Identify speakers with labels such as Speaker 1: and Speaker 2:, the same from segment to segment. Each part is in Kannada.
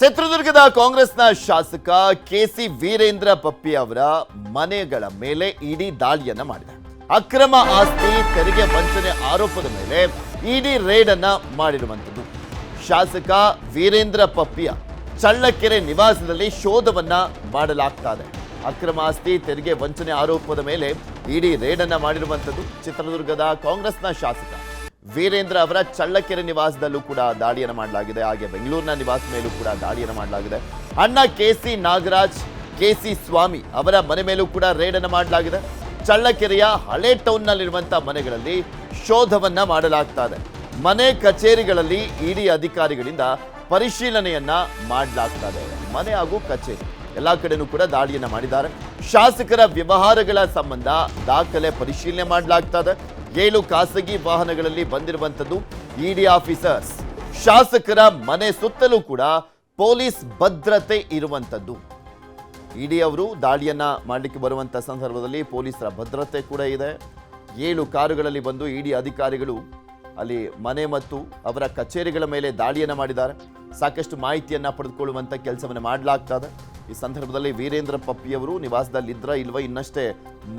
Speaker 1: ಚಿತ್ರದುರ್ಗದ ಕಾಂಗ್ರೆಸ್ನ ಶಾಸಕ ಕೆಸಿ ವೀರೇಂದ್ರ ಪಪ್ಪಿ ಅವರ ಮನೆಗಳ ಮೇಲೆ ಇಡಿ ದಾಳಿಯನ್ನ ಮಾಡಿದೆ. ಅಕ್ರಮ ಆಸ್ತಿ ತೆರಿಗೆ ವಂಚನೆ ಆರೋಪದ ಮೇಲೆ ಇಡಿ ರೇಡ್ ಅನ್ನ ಮಾಡಿರುವಂಥದ್ದು. ಶಾಸಕ ವೀರೇಂದ್ರ ಪಪ್ಪಿಯ ಚಳ್ಳಕೆರೆ ನಿವಾಸದಲ್ಲಿ ಶೋಧವನ್ನ ಮಾಡಲಾಗ್ತಾ ಇದೆ. ಅಕ್ರಮ ಆಸ್ತಿ ತೆರಿಗೆ ವಂಚನೆ ಆರೋಪದ ಮೇಲೆ ಇಡಿ ರೇಡ್ ಅನ್ನ ಮಾಡಿರುವಂಥದ್ದು. ಚಿತ್ರದುರ್ಗದ ಕಾಂಗ್ರೆಸ್ನ ಶಾಸಕ ವೀರೇಂದ್ರ ಅವರ ಚಳ್ಳಕೆರೆ ನಿವಾಸದಲ್ಲೂ ಕೂಡ ದಾಳಿಯನ್ನು ಮಾಡಲಾಗಿದೆ. ಹಾಗೆ ಬೆಂಗಳೂರಿನ ನಿವಾಸ ಮೇಲೂ ಕೂಡ ದಾಳಿಯನ್ನು ಮಾಡಲಾಗಿದೆ. ಅಣ್ಣ ಕೆಸಿ ನಾಗರಾಜ್, ಕೆಸಿ ಸ್ವಾಮಿ ಅವರ ಮನೆ ಮೇಲೂ ಕೂಡ ರೇಡ್ ಅನ್ನು ಮಾಡಲಾಗಿದೆ. ಚಳ್ಳಕೆರೆಯ ಹಳೆ ಟೌನ್ ನಲ್ಲಿರುವಂತಹ ಮನೆಗಳಲ್ಲಿ ಶೋಧವನ್ನ ಮಾಡಲಾಗ್ತಾ ಇದೆ. ಮನೆ ಕಚೇರಿಗಳಲ್ಲಿ ಇಡಿ ಅಧಿಕಾರಿಗಳಿಂದ ಪರಿಶೀಲನೆಯನ್ನ ಮಾಡಲಾಗ್ತಾ ಇದೆ. ಮನೆ ಹಾಗೂ ಕಚೇರಿ ಎಲ್ಲಾ ಕಡೆನೂ ಕೂಡ ದಾಳಿಯನ್ನ ಮಾಡಿದ್ದಾರೆ. ಶಾಸಕರ ವ್ಯವಹಾರಗಳ ಸಂಬಂಧ ದಾಖಲೆ ಪರಿಶೀಲನೆ ಮಾಡಲಾಗ್ತಾ ಇದೆ. 7 ಖಾಸಗಿ ವಾಹನಗಳಲ್ಲಿ ಬಂದಿರುವಂತದ್ದು ಇಡಿ ಆಫೀಸರ್ಸ್. ಶಾಸಕರ ಮನೆ ಸುತ್ತಲೂ ಕೂಡ ಪೊಲೀಸ್ ಭದ್ರತೆ ಇರುವಂತದ್ದು. ಇಡಿ ಅವರು ದಾಳಿಯನ್ನ ಮಾಡಲಿಕ್ಕೆ ಬರುವಂತ ಸಂದರ್ಭದಲ್ಲಿ ಪೊಲೀಸರ ಭದ್ರತೆ ಕೂಡ ಇದೆ. 7 ಕಾರುಗಳಲ್ಲಿ ಬಂದು ಇಡಿ ಅಧಿಕಾರಿಗಳು ಅಲ್ಲಿ ಮನೆ ಮತ್ತು ಅವರ ಕಚೇರಿಗಳ ಮೇಲೆ ದಾಳಿಯನ್ನ ಮಾಡಿದ್ದಾರೆ. ಸಾಕಷ್ಟು ಮಾಹಿತಿಯನ್ನ ಪಡೆದುಕೊಳ್ಳುವಂತ ಕೆಲಸವನ್ನು ಮಾಡಲಾಗ್ತದೆ. ಈ ಸಂದರ್ಭದಲ್ಲಿ ವೀರೇಂದ್ರ ಪಪ್ಪಿಯವರು ನಿವಾಸದಲ್ಲಿದ್ರ ಇಲ್ವಾ ಇನ್ನಷ್ಟೇ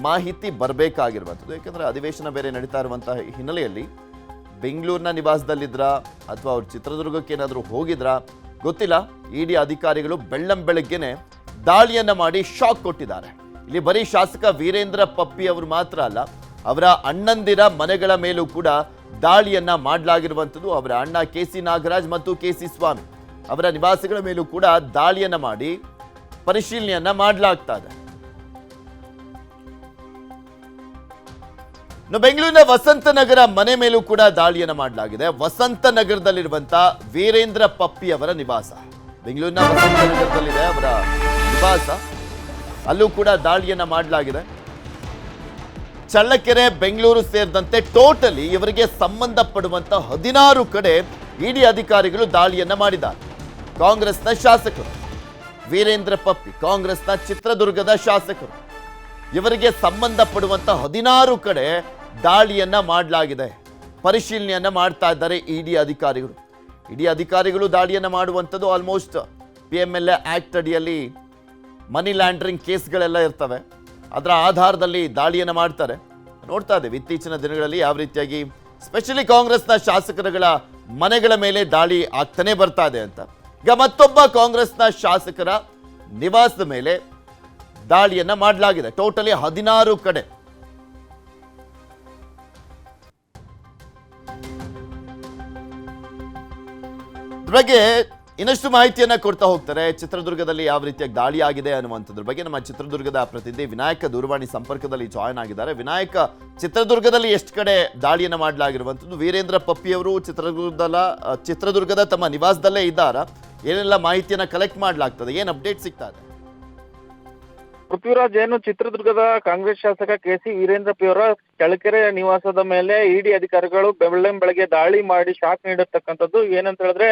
Speaker 1: ಮಾಹಿತಿ ಬರಬೇಕಾಗಿರುವಂಥದ್ದು. ಯಾಕಂದ್ರೆ ಅಧಿವೇಶನ ಬೇರೆ ನಡೀತಾ ಇರುವಂತಹ ಹಿನ್ನೆಲೆಯಲ್ಲಿ ಬೆಂಗಳೂರಿನ ನಿವಾಸದಲ್ಲಿದ್ರ ಅಥವಾ ಅವ್ರು ಚಿತ್ರದುರ್ಗಕ್ಕೆ ಏನಾದರೂ ಹೋಗಿದ್ರ ಗೊತ್ತಿಲ್ಲ. ಇಡಿ ಅಧಿಕಾರಿಗಳು ಬೆಳ್ಳಂಬೆಳಗ್ಗೆನೆ ದಾಳಿಯನ್ನ ಮಾಡಿ ಶಾಕ್ ಕೊಟ್ಟಿದ್ದಾರೆ. ಇಲ್ಲಿ ಬರೀ ಶಾಸಕ ವೀರೇಂದ್ರ ಪಪ್ಪಿ ಅವರು ಮಾತ್ರ ಅಲ್ಲ, ಅವರ ಅಣ್ಣಂದಿರ ಮನೆಗಳ ಮೇಲೂ ಕೂಡ ದಾಳಿಯನ್ನ ಮಾಡಲಾಗಿರುವಂಥದ್ದು. ಅವರ ಅಣ್ಣ ಕೆಸಿ ನಾಗರಾಜ್ ಮತ್ತು ಕೆಸಿ ಸ್ವಾಮಿ ಅವರ ನಿವಾಸಗಳ ಮೇಲೂ ಕೂಡ ದಾಳಿಯನ್ನ ಮಾಡಿ ಪರಿಶೀಲನೆಯನ್ನ ಮಾಡಲಾಗ್ತಾ ಇದೆ. ಬೆಂಗಳೂರಿನ ವಸಂತನಗರ ಮನೆ ಮೇಲೂ ಕೂಡ ದಾಳಿಯನ್ನ ಮಾಡಲಾಗಿದೆ. ವಸಂತನಗರದಲ್ಲಿರುವಂತಹ ವೀರೇಂದ್ರ ಪಪ್ಪಿ ಅವರ ನಿವಾಸ, ಬೆಂಗಳೂರಿನ ವಸಂತನಗರದಲ್ಲಿದೆ ಅವರ ನಿವಾಸ, ಅಲ್ಲೂ ಕೂಡ ದಾಳಿಯನ್ನ ಮಾಡಲಾಗಿದೆ. ಚಳ್ಳಕೆರೆ, ಬೆಂಗಳೂರು ಸೇರಿದಂತೆ ಟೋಟಲಿ ಇವರಿಗೆ ಸಂಬಂಧಪಡುವಂತ 16 ಕಡೆ ಇಡಿ ಅಧಿಕಾರಿಗಳು ದಾಳಿಯನ್ನ ಮಾಡಿದ್ದಾರೆ. ಕಾಂಗ್ರೆಸ್ನ ಶಾಸಕರು ವೀರೇಂದ್ರ ಪಪ್ಪಿ, ಕಾಂಗ್ರೆಸ್ನ ಚಿತ್ರದುರ್ಗದ ಶಾಸಕರು, ಇವರಿಗೆ ಸಂಬಂಧಪಡುವಂತ 16 ಕಡೆ ದಾಳಿಯನ್ನ ಮಾಡಲಾಗಿದೆ. ಪರಿಶೀಲನೆಯನ್ನ ಮಾಡ್ತಾ ಇದ್ದಾರೆ ಇಡಿ ಅಧಿಕಾರಿಗಳು. ಇಡಿ ಅಧಿಕಾರಿಗಳು ದಾಳಿಯನ್ನ ಮಾಡುವಂಥದ್ದು ಆಲ್ಮೋಸ್ಟ್ PMLA ಆಕ್ಟ್ ಅಡಿಯಲ್ಲಿ ಮನಿ ಲ್ಯಾಂಡ್ರಿಂಗ್ ಕೇಸ್ಗಳೆಲ್ಲ ಇರ್ತವೆ. ಅದರ ಆಧಾರದಲ್ಲಿ ದಾಳಿಯನ್ನ ಮಾಡ್ತಾರೆ. ನೋಡ್ತಾ ಇದ್ದೇವೆ ಇತ್ತೀಚಿನ ದಿನಗಳಲ್ಲಿ ಯಾವ ರೀತಿಯಾಗಿ ಸ್ಪೆಷಲಿ ಕಾಂಗ್ರೆಸ್ನ ಶಾಸಕರುಗಳ ಮನೆಗಳ ಮೇಲೆ ದಾಳಿ ಆಗ್ತಾನೆ ಬರ್ತಾ ಇದೆ ಅಂತ. ಈಗ ಮತ್ತೊಬ್ಬ ಕಾಂಗ್ರೆಸ್ನ ಶಾಸಕರ ನಿವಾಸದ ಮೇಲೆ ದಾಳಿಯನ್ನ ಮಾಡಲಾಗಿದೆ. ಟೋಟಲಿ 16 ಕಡೆ. ಬಗ್ಗೆ ಇನ್ನಷ್ಟು ಮಾಹಿತಿಯನ್ನ ಕೊಡ್ತಾ ಹೋಗ್ತಾರೆ. ಚಿತ್ರದುರ್ಗದಲ್ಲಿ ಯಾವ ರೀತಿಯಾಗಿ ದಾಳಿ ಆಗಿದೆ ಅನ್ನುವಂಥದ್ರ ಬಗ್ಗೆ ನಮ್ಮ ಚಿತ್ರದುರ್ಗದ ಪ್ರತಿನಿಧಿ ವಿನಾಯಕ ದೂರವಾಣಿ ಸಂಪರ್ಕದಲ್ಲಿ ಜಾಯ್ನ್ ಆಗಿದ್ದಾರೆ. ವಿನಾಯಕ, ಚಿತ್ರದುರ್ಗದಲ್ಲಿ ಎಷ್ಟು ಕಡೆ ದಾಳಿಯನ್ನ ಮಾಡಲಾಗಿರುವಂಥದ್ದು? ವೀರೇಂದ್ರ ಪಪ್ಪಿ ಅವರು ಚಿತ್ರದುರ್ಗದ ತಮ್ಮ ನಿವಾಸದಲ್ಲೇ ಇದ್ದಾರಾ? ಏನೆಲ್ಲ ಮಾಹಿತಿಯನ್ನ ಕಲೆಕ್ಟ್ ಮಾಡಲಾಗ್ತದೆ? ಏನ್ ಅಪ್ಡೇಟ್ ಸಿಗ್ತಾ ಇದೆ?
Speaker 2: ಪೃಥ್ವಿರಾಜ್, ಏನು ಚಿತ್ರದುರ್ಗದ ಕಾಂಗ್ರೆಸ್ ಶಾಸಕ ಕೆಸಿ ವೀರೇಂದ್ರ ಪಿ ಅವರ ಚಳ್ಳಕೆರೆ ನಿವಾಸದ ಮೇಲೆ ಇಡಿ ಅಧಿಕಾರಿಗಳು ಬೆಳಗ್ಗೆ ದಾಳಿ ಮಾಡಿ ಶಾಕ್ ನೀಡಿರ್ತಕ್ಕಂಥದ್ದು. ಏನಂತ ಹೇಳಿದ್ರೆ,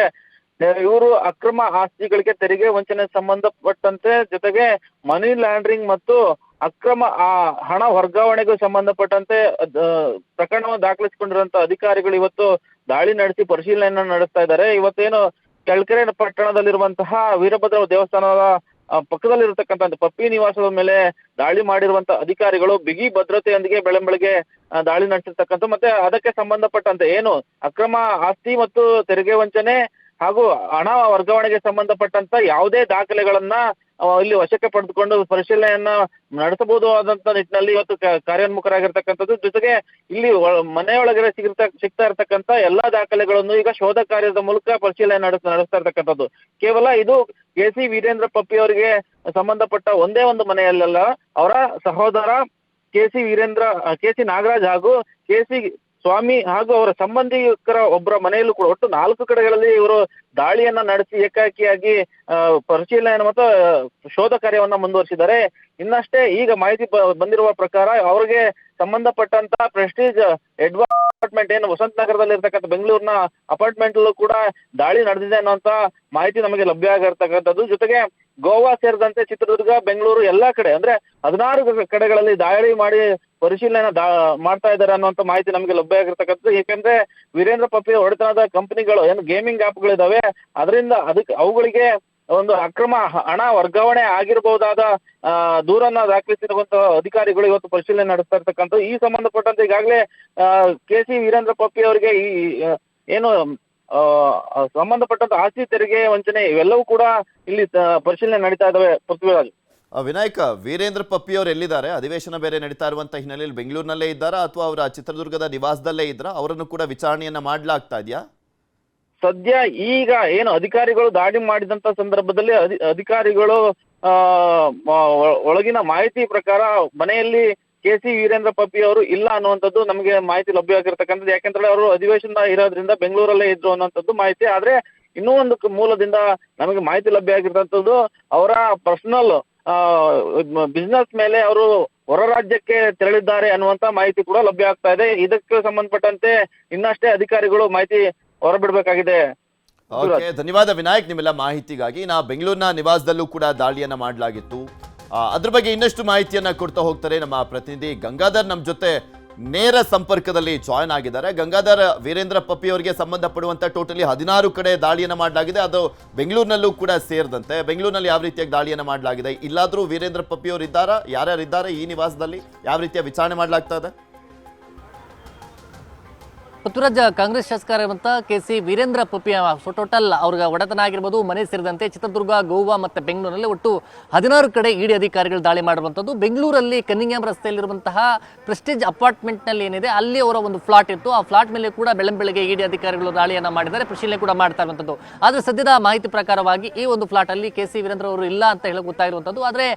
Speaker 2: ಇವರು ಅಕ್ರಮ ಆಸ್ತಿಗಳಿಗೆ ತೆರಿಗೆ ವಂಚನೆ ಸಂಬಂಧಪಟ್ಟಂತೆ, ಜೊತೆಗೆ ಮನಿ ಲ್ಯಾಂಡ್ರಿಂಗ್ ಮತ್ತು ಅಕ್ರಮ ಹಣ ವರ್ಗಾವಣೆಗೂ ಸಂಬಂಧಪಟ್ಟಂತೆ ಪ್ರಕರಣವನ್ನು ದಾಖಲಿಸಿಕೊಂಡಿರುವಂತ ಅಧಿಕಾರಿಗಳು ಇವತ್ತು ದಾಳಿ ನಡೆಸಿ ಪರಿಶೀಲನೆಯನ್ನ ನಡೆಸ್ತಾ ಇದ್ದಾರೆ. ಇವತ್ತೇನು ಚಳ್ಳಕೆರೆ ಪಟ್ಟಣದಲ್ಲಿರುವಂತಹ ವೀರಭದ್ರ ದೇವಸ್ಥಾನದ ಪಕ್ಕದಲ್ಲಿರತಕ್ಕಂಥ ಪಪ್ಪಿ ನಿವಾಸದ ಮೇಲೆ ದಾಳಿ ಮಾಡಿರುವಂತ ಅಧಿಕಾರಿಗಳು ಬಿಗಿ ಭದ್ರತೆಯೊಂದಿಗೆ ಬೆಳಗ್ಗೆ ದಾಳಿ ನಡೆಸಿರ್ತಕ್ಕಂಥ, ಮತ್ತೆ ಅದಕ್ಕೆ ಸಂಬಂಧಪಟ್ಟಂತೆ ಏನು ಅಕ್ರಮ ಆಸ್ತಿ ಮತ್ತು ತೆರಿಗೆ ವಂಚನೆ ಹಾಗೂ ಹಣ ವರ್ಗಾವಣೆಗೆ ಸಂಬಂಧಪಟ್ಟಂತ ಯಾವುದೇ ದಾಖಲೆಗಳನ್ನ ಇಲ್ಲಿ ವಶಕ್ಕೆ ಪಡೆದುಕೊಂಡು ಪರಿಶೀಲನೆಯನ್ನ ನಡೆಸಬಹುದು ಆದಂತ ನಿಟ್ಟಿನಲ್ಲಿ ಇವತ್ತು ಕಾರ್ಯೋನ್ಮುಖರಾಗಿರ್ತಕ್ಕಂಥದ್ದು. ಜೊತೆಗೆ ಇಲ್ಲಿ ಮನೆಯೊಳಗಡೆ ಸಿಗ್ತಾ ಇರತಕ್ಕಂತ ಎಲ್ಲಾ ದಾಖಲೆಗಳನ್ನು ಈಗ ಶೋಧ ಕಾರ್ಯದ ಮೂಲಕ ಪರಿಶೀಲನೆ ನಡೆಸ್ತಾ ಇರ್ತಕ್ಕಂಥದ್ದು. ಕೇವಲ ಇದು ಕೆಸಿ ವೀರೇಂದ್ರ ಪಪ್ಪಿ ಅವರಿಗೆ ಸಂಬಂಧಪಟ್ಟ ಒಂದೇ ಒಂದು ಮನೆಯಲ್ಲ, ಅವರ ಸಹೋದರ ಕೆಸಿ ನಾಗರಾಜ್ ಹಾಗೂ ಕೆಸಿ ಸ್ವಾಮಿ ಹಾಗೂ ಅವರ ಸಂಬಂಧಿಕರ ಒಬ್ಬರ ಮನೆಯಲ್ಲೂ ಕೂಡ ಒಟ್ಟು 4 ಕಡೆಗಳಲ್ಲಿ ಇವರು ದಾಳಿಯನ್ನ ನಡೆಸಿ ಏಕಾಏಕಿಯಾಗಿ ಪರಿಶೀಲನೆ ಮತ್ತು ಶೋಧ ಕಾರ್ಯವನ್ನ ಮುಂದುವರಿಸಿದ್ದಾರೆ. ಇನ್ನಷ್ಟೇ ಈಗ ಮಾಹಿತಿ ಬಂದಿರುವ ಪ್ರಕಾರ ಅವರಿಗೆ ಸಂಬಂಧಪಟ್ಟಂತ ಪ್ರೆಸ್ಟೀಜ್ ಅಪಾರ್ಟ್ಮೆಂಟ್ ಏನು ವಸಂತ ನಗರದಲ್ಲಿ ಇರ್ತಕ್ಕಂಥ ಬೆಂಗಳೂರಿನ ಅಪಾರ್ಟ್ಮೆಂಟ್ ಅಲ್ಲೂ ಕೂಡ ದಾಳಿ ನಡೆದಿದೆ ಅನ್ನುವಂತ ಮಾಹಿತಿ ನಮಗೆ ಲಭ್ಯ ಆಗಿರ್ತಕ್ಕಂಥದ್ದು. ಜೊತೆಗೆ ಗೋವಾ ಸೇರಿದಂತೆ ಚಿತ್ರದುರ್ಗ, ಬೆಂಗಳೂರು ಎಲ್ಲಾ ಕಡೆ ಅಂದ್ರೆ 16 ಕಡೆಗಳಲ್ಲಿ ದಾಳಿ ಮಾಡಿ ಪರಿಶೀಲನೆ ಮಾಡ್ತಾ ಇದ್ದಾರೆ ಅನ್ನುವಂತ ಮಾಹಿತಿ ನಮಗೆ ಲಭ್ಯ ಆಗಿರ್ತಕ್ಕಂಥದ್ದು. ಏಕೆಂದ್ರೆ ವೀರೇಂದ್ರ ಪಪ್ಪಿ ಒಡೆತನದ ಕಂಪನಿಗಳು ಏನು ಗೇಮಿಂಗ್ ಆಪ್ಗಳಿದಾವೆ, ಅದರಿಂದ ಅವುಗಳಿಗೆ ಒಂದು ಅಕ್ರಮ ಹಣ ವರ್ಗಾವಣೆ ಆಗಿರಬಹುದಾದ ದೂರನ್ನ ದಾಖಲಿಸಿರುವಂತಹ ಅಧಿಕಾರಿಗಳು ಇವತ್ತು ಪರಿಶೀಲನೆ ನಡೆಸ್ತಾ ಇರ್ತಕ್ಕಂಥ ಈ ಸಂಬಂಧಪಟ್ಟಂತೆ ಈಗಾಗಲೇ ಕೆ ಸಿ ವೀರೇಂದ್ರ ಪಪ್ಪಿ ಅವರಿಗೆ ಈ ಏನು ಸಂಬಂಧಪಟ್ಟಂತ ಆಸ್ತಿ ತೆರಿಗೆ ವಂಚನೆ ಇವೆಲ್ಲವೂ ಕೂಡ ಇಲ್ಲಿ ಪರಿಶೀಲನೆ ನಡೀತಾ ಇದಾವೆ. ಪೃಥ್ವಿರಾಜ್,
Speaker 1: ವಿನಾಯಕ, ವೀರೇಂದ್ರ ಪಪ್ಪಿ ಅವರು ಎಲ್ಲಿದ್ದಾರೆ? ಅಧಿವೇಶನ ಬೇರೆ ನಡೀತಾ ಇರುವಂತ ಹಿನ್ನೆಲೆಯಲ್ಲಿ ಬೆಂಗಳೂರಿನಲ್ಲೇ ಇದ್ದಾರಾ ಅಥವಾ ಅವರ ಚಿತ್ರದುರ್ಗದ ನಿವಾಸದಲ್ಲೇ ಇದ್ರಾ? ಅವರನ್ನು ಕೂಡ ವಿಚಾರಣೆಯನ್ನ ಮಾಡಲಾಗ್ತಾ ಇದೆಯಾ?
Speaker 2: ಸದ್ಯ ಈಗ ಏನು ಅಧಿಕಾರಿಗಳು ದಾಳಿ ಮಾಡಿದಂತ ಸಂದರ್ಭದಲ್ಲಿ ಅಧಿಕಾರಿಗಳು ಒಳಗಿನ ಮಾಹಿತಿ ಪ್ರಕಾರ ಮನೆಯಲ್ಲಿ ಕೆ ಸಿ ವೀರೇಂದ್ರ ಪಪ್ಪಿ ಅವರು ಇಲ್ಲ ಅನ್ನುವಂಥದ್ದು ನಮಗೆ ಮಾಹಿತಿ ಲಭ್ಯ ಆಗಿರ್ತಕ್ಕಂಥದ್ದು. ಯಾಕೆಂದ್ರೆ ಅವರು ಅಧಿವೇಶನ ಇರೋದ್ರಿಂದ ಬೆಂಗಳೂರಲ್ಲೇ ಇದ್ರು ಅನ್ನುವಂಥದ್ದು ಮಾಹಿತಿ. ಆದ್ರೆ ಇನ್ನೂ ಒಂದು ಮೂಲದಿಂದ ನಮಗೆ ಮಾಹಿತಿ ಲಭ್ಯ ಆಗಿರ್ತಕ್ಕಂಥದ್ದು ಅವರ ಪರ್ಸನಲ್ ಬಿಸ್ನೆಸ್ ಮೇಲೆ ಅವರು ಹೊರ ರಾಜ್ಯಕ್ಕೆ ತೆರಳಿದ್ದಾರೆ ಅನ್ನುವಂತ ಮಾಹಿತಿ ಕೂಡ ಲಭ್ಯ ಆಗ್ತಾ ಇದೆ. ಇದಕ್ಕೆ ಸಂಬಂಧಪಟ್ಟಂತೆ ಇನ್ನಷ್ಟೇ ಅಧಿಕಾರಿಗಳು ಮಾಹಿತಿ ಹೊರಬಿಡಬೇಕಾಗಿದೆ.
Speaker 1: ಓಕೆ, ಧನ್ಯವಾದ ವಿನಾಯಕ್ ನಿಮ್ಮೆಲ್ಲ ಮಾಹಿತಿಗಾಗಿ. ನಾ ಬೆಂಗಳೂರಿನ ನಿವಾಸದಲ್ಲೂ ಕೂಡ ದಾಳಿಯನ್ನ ಮಾಡಲಾಗಿತ್ತು. ಅದ್ರ ಬಗ್ಗೆ ಇನ್ನಷ್ಟು ಮಾಹಿತಿಯನ್ನ ಕೊಡ್ತಾ ಹೋಗ್ತಾರೆ ನಮ್ಮ ಪ್ರತಿನಿಧಿ ಗಂಗಾಧರ್ ನಮ್ಮ ಜೊತೆ ನೇರ ಸಂಪರ್ಕದಲ್ಲಿ ಜಾಯ್ನ್ ಆಗಿದ್ದಾರೆ. ಗಂಗಾಧರ್, ವೀರೇಂದ್ರ ಪಪ್ಪಿ ಅವರಿಗೆ ಸಂಬಂಧಪಡುವಂತ ಟೋಟಲಿ 16 ಕಡೆ ದಾಳಿಯನ್ನ ಮಾಡಲಾಗಿದೆ, ಅದು ಬೆಂಗಳೂರಿನಲ್ಲೂ ಕೂಡ ಸೇರಿದಂತೆ. ಬೆಂಗಳೂರಿನಲ್ಲಿ ಯಾವ ರೀತಿಯಾಗಿ ದಾಳಿಯನ್ನ ಮಾಡಲಾಗಿದೆ? ಇಲ್ಲಾದ್ರೂ ವೀರೇಂದ್ರ ಪಪ್ಪಿ ಅವರು ಇದ್ದಾರಾ? ಯಾರ್ಯಾರು ಇದ್ದಾರೆ ಈ ನಿವಾಸದಲ್ಲಿ? ಯಾವ ರೀತಿಯ ವಿಚಾರಣೆ ಮಾಡಲಾಗ್ತಾ ಇದೆ?
Speaker 3: ಪೃಥ್ವಿರಾಜ್, ಕಾಂಗ್ರೆಸ್ ಶಾಸಕರಾಗಿರುವಂಥ ಕೆ ಸಿ ವೀರೇಂದ್ರ ಪಪ್ಪಿ ಟೋಟಲ್ ಅವ್ರಿಗೆ ಒಡೆತನ ಆಗಿರ್ಬೋದು, ಮನೆ ಸೇರಿದಂತೆ ಚಿತ್ರದುರ್ಗ, ಗೋವಾ ಮತ್ತು ಬೆಂಗಳೂರಿನಲ್ಲಿ ಒಟ್ಟು 16 ಕಡೆ ಇಡಿ ಅಧಿಕಾರಿಗಳು ದಾಳಿ ಮಾಡಿರುವಂಥದ್ದು. ಬೆಂಗಳೂರಲ್ಲಿ ಕನ್ನಿಂಗ್ಯಾಮ್ ರಸ್ತೆಯಲ್ಲಿರುವಂತಹ ಪ್ರೆಸ್ಟೀಜ್ ಅಪಾರ್ಟ್ಮೆಂಟ್ನಲ್ಲಿ ಏನಿದೆ ಅಲ್ಲಿ ಅವರ ಒಂದು ಫ್ಲಾಟ್ ಇತ್ತು. ಆ ಫ್ಲಾಟ್ ಮೇಲೆ ಕೂಡ ಬೆಳಗ್ಗೆ ಇಡಿ ಅಧಿಕಾರಿಗಳು ದಾಳಿಯನ್ನು ಮಾಡಿದ್ದಾರೆ, ಪರಿಶೀಲನೆ ಕೂಡ ಮಾಡ್ತಾ ಇರುವಂಥದ್ದು. ಆದರೆ ಸದ್ಯದ ಮಾಹಿತಿ ಪ್ರಕಾರವಾಗಿ ಈ ಒಂದು ಫ್ಲಾಟಲ್ಲಿ ಕೆ ಸಿ ವೀರೇಂದ್ರ ಅವರು ಇಲ್ಲ ಅಂತ ಹೇಳಿ ಗೊತ್ತಾಗಿರುವಂಥದ್ದು. ಆದರೆ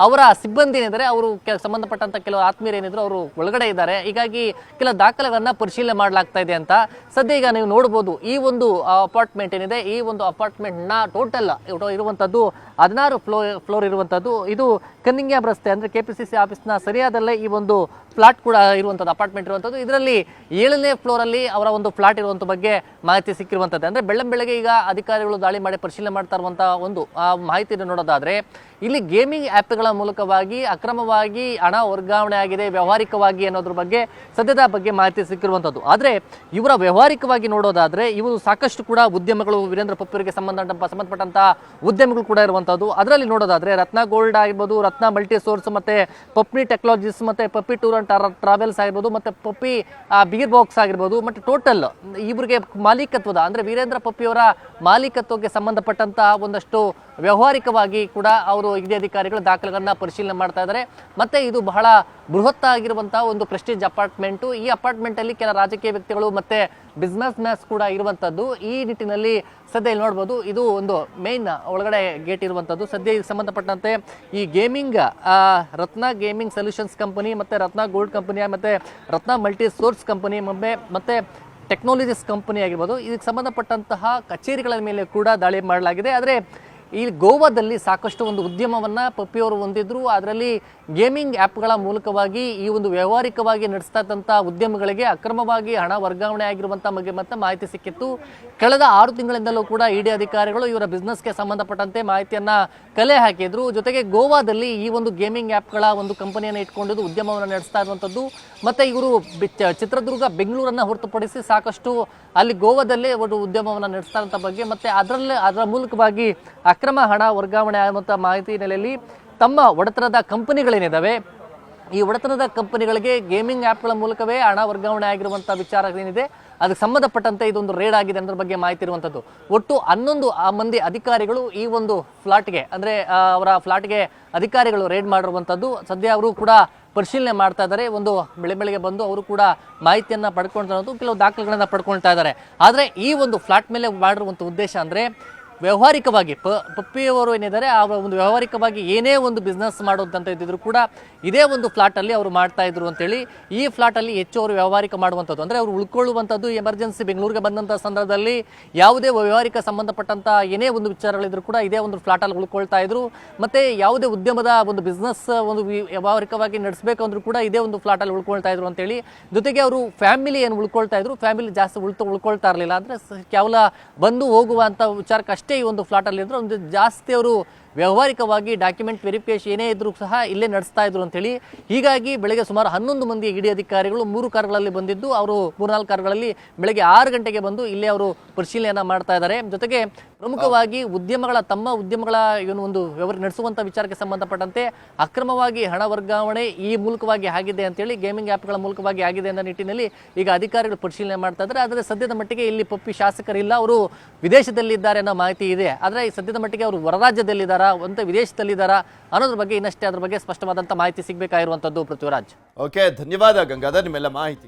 Speaker 3: ಅವರ ಸಿಬ್ಬಂದಿ ಏನಿದ್ದಾರೆ, ಅವರು ಸಂಬಂಧಪಟ್ಟಂಥ ಕೆಲವು ಆತ್ಮೀಯರು ಏನಿದ್ರು ಅವರು ಒಳಗಡೆ ಇದ್ದಾರೆ. ಹೀಗಾಗಿ ಕೆಲ ದಾಖಲೆಗಳನ್ನು ಪರಿಶೀಲನೆ ಮಾಡಲಾಗ್ತಾ ಇದೆ ಅಂತ ಸದ್ಯ ಈಗ ನೀವು ನೋಡಬಹುದು. ಈ ಒಂದು ಅಪಾರ್ಟ್ಮೆಂಟ್ ಏನಿದೆ, ಈ ಒಂದು ಅಪಾರ್ಟ್ಮೆಂಟ್ ನ ಟೋಟಲ್ ಇರುವಂತದ್ದು 16 ಫ್ಲೋರ್ ಇರುವಂತದ್ದು. ಇದು ಕನ್ನಿಂಗ್ಯಾಮ್ ರಸ್ತೆ ಅಂದ್ರೆ ಕೆಪಿಸಿಸಿ ಆಫೀಸ್ನ ಸರಿಯಾದಲ್ಲೇ ಈ ಒಂದು ಫ್ಲಾಟ್ ಕೂಡ ಇರುವಂಥದ್ದು, ಅಪಾರ್ಟ್ಮೆಂಟ್ ಇರುವಂಥದ್ದು. ಇದರಲ್ಲಿ 7ನೇ ಫ್ಲೋರಲ್ಲಿ ಅವರ ಒಂದು ಫ್ಲಾಟ್ ಇರುವಂಥ ಬಗ್ಗೆ ಮಾಹಿತಿ ಸಿಕ್ಕಿರುವಂಥದ್ದು. ಅಂದರೆ ಬೆಳಗ್ಗೆ ಈಗ ಅಧಿಕಾರಿಗಳು ದಾಳಿ ಮಾಡಿ ಪರಿಶೀಲನೆ ಮಾಡ್ತಾ ಇರುವಂಥ ಒಂದು ಮಾಹಿತಿಯನ್ನು ನೋಡೋದಾದರೆ, ಇಲ್ಲಿ ಗೇಮಿಂಗ್ ಆ್ಯಪ್ಗಳ ಮೂಲಕವಾಗಿ ಅಕ್ರಮವಾಗಿ ಹಣ ವರ್ಗಾವಣೆ ಆಗಿದೆ ವ್ಯಾವಹಾರಿಕವಾಗಿ ಅನ್ನೋದ್ರ ಬಗ್ಗೆ ಸದ್ಯದ ಬಗ್ಗೆ ಮಾಹಿತಿ ಸಿಕ್ಕಿರುವಂಥದ್ದು. ಆದರೆ ಇವರ ವ್ಯಾವಹಾರಿಕವಾಗಿ ನೋಡೋದಾದರೆ ಇವರು ಸಾಕಷ್ಟು ಕೂಡ ಉದ್ಯಮಗಳು, ವೀರೇಂದ್ರ ಪಪ್ಪಿಯವರಿಗೆ ಸಂಬಂಧಪಟ್ಟಂಥ ಉದ್ಯಮಗಳು ಕೂಡ ಇರುವಂಥದ್ದು. ಅದರಲ್ಲಿ ನೋಡೋದಾದರೆ ರತ್ನ ಗೋಲ್ಡ್ ಆಗಿರ್ಬೋದು, ರತ್ನ ಮಲ್ಟಿ ಸೋರ್ಸ್, ಮತ್ತು ಪಪ್ಪಿ ಟೆಕ್ನಾಲಜೀಸ್, ಮತ್ತು ಪಪ್ಪಿ ಟೂರ್ ಅಂಡ್ ಟ್ರಾವೆಲ್ಸ್ ಆಗಿರ್ಬೋದು, ಮತ್ತು ಪಪ್ಪಿ ಬೀರ್ ಬಾಕ್ಸ್ ಆಗಿರ್ಬೋದು, ಮತ್ತು ಟೋಟಲ್ ಇವರಿಗೆ ಮಾಲೀಕತ್ವದ ಅಂದರೆ ವೀರೇಂದ್ರ ಪಪ್ಪಿಯವರ ಮಾಲೀಕತ್ವಕ್ಕೆ ಸಂಬಂಧಪಟ್ಟಂಥ ಒಂದಷ್ಟು ವ್ಯಾವಹಾರಿಕವಾಗಿ ಕೂಡ ಅವರು ಇಡಿ ಅಧಿಕಾರಿಗಳು ದಾಖಲೆಗಳನ್ನ ಪರಿಶೀಲನೆ ಮಾಡ್ತಾ ಇದ್ದಾರೆ. ಮತ್ತೆ ಇದು ಬಹಳ ಬೃಹತ್ ಆಗಿರುವಂತಹ ಒಂದು ಪ್ರೆಸ್ಟೀಜ್ ಅಪಾರ್ಟ್ಮೆಂಟು. ಈ ಅಪಾರ್ಟ್ಮೆಂಟ್ ಅಲ್ಲಿ ಕೆಲ ರಾಜಕೀಯ ವ್ಯಕ್ತಿಗಳು ಮತ್ತೆ ಬಿಸ್ನೆಸ್ ಮ್ಯಾನ್ಸ್ ಕೂಡ ಇರುವಂತದ್ದು. ಈ ನಿಟ್ಟಿನಲ್ಲಿ ಸದ್ಯ ಇಲ್ಲಿ ನೋಡ್ಬೋದು, ಇದು ಒಂದು ಮೇನ್ ಒಳಗಡೆ ಗೇಟ್ ಇರುವಂತದ್ದು. ಸದ್ಯ ಇದಕ್ಕೆ ಸಂಬಂಧಪಟ್ಟಂತೆ ಈ ಗೇಮಿಂಗ್ ರತ್ನ ಗೇಮಿಂಗ್ ಸೊಲ್ಯೂಷನ್ಸ್ ಕಂಪನಿ, ಮತ್ತೆ ರತ್ನ ಗೋಲ್ಡ್ ಕಂಪನಿ, ಮತ್ತೆ ರತ್ನ ಮಲ್ಟಿ ಸೋರ್ಸ್ ಕಂಪನಿ, ಮತ್ತೆ ಟೆಕ್ನಾಲಜೀಸ್ ಕಂಪನಿ ಆಗಿರ್ಬೋದು, ಇದಕ್ಕೆ ಸಂಬಂಧಪಟ್ಟಂತಹ ಕಚೇರಿಗಳ ಮೇಲೆ ಕೂಡ ದಾಳಿ ಮಾಡಲಾಗಿದೆ. ಆದರೆ ಈ ಗೋವಾದಲ್ಲಿ ಸಾಕಷ್ಟು ಒಂದು ಉದ್ಯಮವನ್ನು ಪಪ್ಪಿಯವರು ಹೊಂದಿದ್ರು. ಅದರಲ್ಲಿ ಗೇಮಿಂಗ್ ಆ್ಯಪ್ಗಳ ಮೂಲಕವಾಗಿ ಈ ಒಂದು ವ್ಯಾವಹಾರಿಕವಾಗಿ ನಡೆಸ್ತಾ ಇದ್ದಂಥ ಉದ್ಯಮಗಳಿಗೆ ಅಕ್ರಮವಾಗಿ ಹಣ ವರ್ಗಾವಣೆ ಆಗಿರುವಂಥ ಬಗ್ಗೆ ಮತ್ತೆ ಮಾಹಿತಿ ಸಿಕ್ಕಿತ್ತು. ಕಳೆದ 6 ತಿಂಗಳಿಂದಲೂ ಕೂಡ ಇಡಿ ಅಧಿಕಾರಿಗಳು ಇವರ ಬಿಸ್ನೆಸ್ಗೆ ಸಂಬಂಧಪಟ್ಟಂತೆ ಮಾಹಿತಿಯನ್ನು ಕಲೆ ಹಾಕಿದ್ರು. ಜೊತೆಗೆ ಗೋವಾದಲ್ಲಿ ಈ ಒಂದು ಗೇಮಿಂಗ್ ಆ್ಯಪ್ಗಳ ಒಂದು ಕಂಪನಿಯನ್ನು ಇಟ್ಕೊಂಡು ಉದ್ಯಮವನ್ನು ನಡೆಸ್ತಾ ಇರುವಂಥದ್ದು. ಮತ್ತು ಇವರು ಚಿತ್ರದುರ್ಗ, ಬೆಂಗಳೂರನ್ನು ಹೊರತುಪಡಿಸಿ ಸಾಕಷ್ಟು ಅಲ್ಲಿ ಗೋವಾದಲ್ಲೇ ಒಂದು ಉದ್ಯಮವನ್ನು ನಡೆಸ್ತಾ ಇರೋಂಥ ಬಗ್ಗೆ, ಮತ್ತು ಅದರ ಮೂಲಕವಾಗಿ ಅಕ್ರಮ ಹಣ ವರ್ಗಾವಣೆ ಆಗುವಂಥ ಮಾಹಿತಿ ಹಿನ್ನೆಲೆಯಲ್ಲಿ ತಮ್ಮ ಒಡೆತನದ ಕಂಪನಿಗಳೇನಿದ್ದಾವೆ, ಈ ಒಡೆತನದ ಕಂಪನಿಗಳಿಗೆ ಗೇಮಿಂಗ್ ಆ್ಯಪ್ಗಳ ಮೂಲಕವೇ ಹಣ ವರ್ಗಾವಣೆ ಆಗಿರುವಂಥ ವಿಚಾರ ಏನಿದೆ ಅದಕ್ಕೆ ಸಂಬಂಧಪಟ್ಟಂತೆ ಇದೊಂದು ರೇಡ್ ಆಗಿದೆ ಅನ್ನೋದ್ರ ಬಗ್ಗೆ ಮಾಹಿತಿ ಇರುವಂಥದ್ದು. ಒಟ್ಟು 11 ಮಂದಿ ಅಧಿಕಾರಿಗಳು ಈ ಒಂದು ಫ್ಲಾಟ್ಗೆ ಅಂದರೆ ಅವರ ಫ್ಲಾಟ್ಗೆ ಅಧಿಕಾರಿಗಳು ರೇಡ್ ಮಾಡಿರುವಂಥದ್ದು. ಸದ್ಯ ಅವರು ಕೂಡ ಪರಿಶೀಲನೆ ಮಾಡ್ತಾ ಇದ್ದಾರೆ. ಒಂದು ಬೆಳಗ್ಗೆ ಬಂದು ಅವರು ಕೂಡ ಮಾಹಿತಿಯನ್ನು ಪಡ್ಕೊಳ್ತಾ ಇರೋದು, ಕೆಲವು ದಾಖಲೆಗಳನ್ನು ಪಡ್ಕೊಳ್ತಾ ಇದ್ದಾರೆ. ಆದರೆ ಈ ಒಂದು ಫ್ಲಾಟ್ ಮೇಲೆ ಮಾಡಿರುವಂಥ ಉದ್ದೇಶ ಅಂದರೆ ವ್ಯಾವಹಾರಿಕವಾಗಿ ಪಪ್ಪಿಯವರು ಏನಿದ್ದಾರೆ ಆ ಒಂದು ವ್ಯಾವಹಾರಿಕವಾಗಿ ಏನೇ ಒಂದು ಬಿಸ್ನೆಸ್ ಮಾಡೋದಂತ ಇದ್ದಿದ್ರು ಕೂಡ ಇದೇ ಒಂದು ಫ್ಲಾಟಲ್ಲಿ ಅವರು ಮಾಡ್ತಾ ಇದ್ರು ಅಂತೇಳಿ. ಈ ಫ್ಲಾಟಲ್ಲಿ ಹೆಚ್ಚು ಅವರು ವ್ಯಾವಹಾರಿಕ ಮಾಡುವಂಥದ್ದು ಅಂದರೆ ಅವರು ಉಳ್ಕೊಳ್ಳುವಂಥದ್ದು. ಎಮರ್ಜೆನ್ಸಿ ಬೆಂಗಳೂರಿಗೆ ಬಂದಂಥ ಸಂದರ್ಭದಲ್ಲಿ ಯಾವುದೇ ವ್ಯಾವಹಾರಿಕ ಸಂಬಂಧಪಟ್ಟಂಥ ಏನೇ ಒಂದು ವಿಚಾರಗಳಿದ್ರು ಕೂಡ ಇದೇ ಒಂದು ಫ್ಲಾಟಲ್ಲಿ ಉಳ್ಕೊಳ್ತಾ ಇದ್ರು. ಮತ್ತು ಯಾವುದೇ ಉದ್ಯಮದ ಒಂದು ಬಿಸ್ನೆಸ್ ಒಂದು ವ್ಯಾವಹಾರಿಕವಾಗಿ ನಡೆಸಬೇಕು ಅಂದ್ರೂ ಕೂಡ ಇದೇ ಒಂದು ಫ್ಲಾಟಲ್ಲಿ ಉಳ್ಕೊಳ್ತಾ ಇದ್ರು ಅಂತೇಳಿ. ಜೊತೆಗೆ ಅವರು ಫ್ಯಾಮಿಲಿ ಏನು ಉಳ್ಕೊಳ್ತಾ ಇದ್ರು, ಫ್ಯಾಮಿಲಿ ಜಾಸ್ತಿ ಉಳ್ಕೊಳ್ತಾ ಇರಲಿಲ್ಲ. ಅಂದರೆ ಕೇವಲ ಬಂದು ಹೋಗುವಂಥ ವಿಚಾರಕ್ಕಷ್ಟೇ ಈ ಒಂದು ಫ್ಲಾಟಲ್ಲಿ ಇದ್ರು. ಒಂದು ಜಾಸ್ತಿ ಅವರು ವ್ಯಾವಹಾರಿಕವಾಗಿ ಡಾಕ್ಯುಮೆಂಟ್ ವೆರಿಫಿಕೇಶನ್ ಏನೇ ಇದ್ರೂ ಸಹ ಇಲ್ಲೇ ನಡೆಸ್ತಾ ಇದ್ರು ಅಂತೇಳಿ. ಹೀಗಾಗಿ ಬೆಳಗ್ಗೆ ಸುಮಾರು 11 ಮಂದಿ ಇಡಿ ಅಧಿಕಾರಿಗಳು 3 ಕಾರುಗಳಲ್ಲಿ ಬಂದಿದ್ದು, ಅವರು 3-4 ಕಾರುಗಳಲ್ಲಿ ಬೆಳಗ್ಗೆ 6 ಗಂಟೆಗೆ ಬಂದು ಇಲ್ಲೇ ಅವರು ಪರಿಶೀಲನೆಯನ್ನ ಮಾಡ್ತಾ ಇದ್ದಾರೆ. ಜೊತೆಗೆ ಪ್ರಮುಖವಾಗಿ ತಮ್ಮ ಉದ್ಯಮಗಳ ಏನು ಒಂದು ವ್ಯವಹಾರ ನಡೆಸುವಂತ ವಿಚಾರಕ್ಕೆ ಸಂಬಂಧಪಟ್ಟಂತೆ ಅಕ್ರಮವಾಗಿ ಹಣ ವರ್ಗಾವಣೆ ಈ ಮೂಲಕವಾಗಿ ಆಗಿದೆ ಅಂತೇಳಿ, ಗೇಮಿಂಗ್ ಆ್ಯಪ್ಗಳ ಮೂಲಕವಾಗಿ ಆಗಿದೆ ಅನ್ನೋ ನಿಟ್ಟಿನಲ್ಲಿ ಈಗ ಅಧಿಕಾರಿಗಳು ಪರಿಶೀಲನೆ ಮಾಡ್ತಾ ಇದ್ದಾರೆ. ಆದರೆ ಸದ್ಯದ ಮಟ್ಟಿಗೆ ಇಲ್ಲಿ ಪಪ್ಪಿ ಶಾಸಕರಿಲ್ಲ, ಅವರು ವಿದೇಶದಲ್ಲಿದ್ದಾರೆ ಅನ್ನೋ ಮಾಹಿತಿ ಇದೆ. ಆದರೆ ಸದ್ಯದ ಮಟ್ಟಿಗೆ ಅವರು ಹೊರರಾಜ್ಯದಲ್ಲಿದ್ದಾರಾ ಅಂತ ವಿದೇಶದಲ್ಲಿದ್ದಾರಾ ಅನ್ನೋದ್ರ ಬಗ್ಗೆ ಇನ್ನಷ್ಟೇ ಅದ್ರ ಬಗ್ಗೆ ಸ್ಪಷ್ಟವಾದಂಥ ಮಾಹಿತಿ ಸಿಗಬೇಕಾಗಿರುವಂಥದ್ದು. ಪೃಥ್ವಿರಾಜ್,
Speaker 1: ಓಕೆ, ಧನ್ಯವಾದ ಗಂಗಾಧರ್ ನಿಮ್ಮೆಲ್ಲ ಮಾಹಿತಿ.